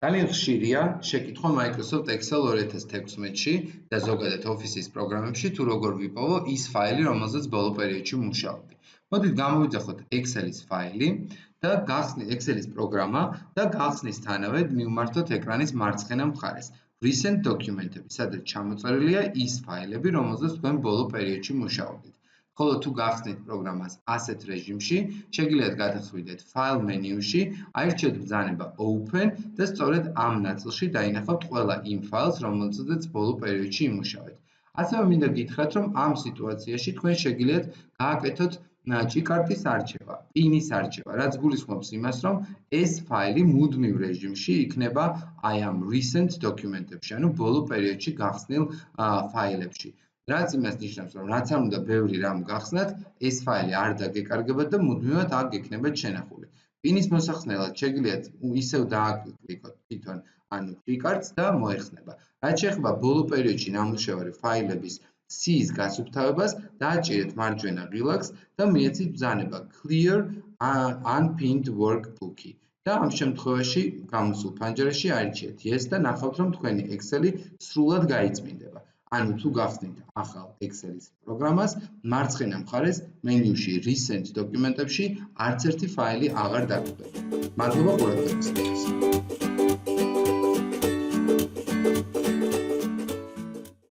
ძალიან ხშირია შეკითხვა Microsoft Excel 2016-ში და ზოგადად Office-ის პროგრამებში თუ როგორ ვიპოვო ის ფაილი, რომელზეც ბოლო პერიოდში მუშაობდი. მოდით გამოვიძახოთ Excel-ის ფაილი და Excel-ის პროგრამა და გახსნისთანავე მივმართოთ ეკრანის მარცხენა მხარეს. Recent დოკუმენტები, სადაც ჩამოწერილია ის ფაილები, რომელზეც თქვენ ბოლო პერიოდში მუშაობდით. ხოლო თუ გახსნით პროგრამას ასეთ რეჟიმში, შეგიძლიათ გადახვიდეთ File menu-ში, აირჩიოთ ბრძანება Open და სწორედ ამ ნაწილში დაინახავთ ყველა იმ ფაილს, რომელზეც ბოლო პერიოდში იმუშავეთ. ასევე მინდა გითხრათ, რომ ამ სიტუაციაში თქვენ შეგიძლიათ გააკეთოთ ჭიკარტის არჩევა, პინის არჩევა, რაც გულისხმობს იმას, რომ ეს ფაილი მუდმივ რეჟიმში იქნება აი ამ recent დოკუმენტებში, ანუ ბოლო პერიოდში გახსნილ ფაილებში. რაც იმას ნიშნავს, რომ რაც არ უნდა ბევრი რამ გახსნათ, ეს ფაილი არ დაგეკარგებათ და მუდმივად აქ გექნებათ შენახული. პინის მოსახსნელად შეგიძლიათ ისევ დააკლიკოთ თვითონ ანუ ჭიკარტს და მოეხსნება. რაც შეეხება ბოლო პერიოდში ნამუშევარი ფაილების სიის გასუფთავებას, დააჭირეთ მარჯვენა ღილაკს და მიეცით ბრძანება Clear Unpinned Workbook-ი. და ამ შემთხვევაში გამოსულ ფანჯარაში აირჩიეთ Yes და ნახავთ, რომ თქვენი Excel-ი სრულად გაიწმინდება. ანუ თუ გახსნით ახალ Excel-ის პროგრამას, მარცხენა მხარეს მენიუში Recent დოკუმენტებში არც ერთი ფაილი აღარ დაგვხვდება. მადლობა ყურადღებისთვის.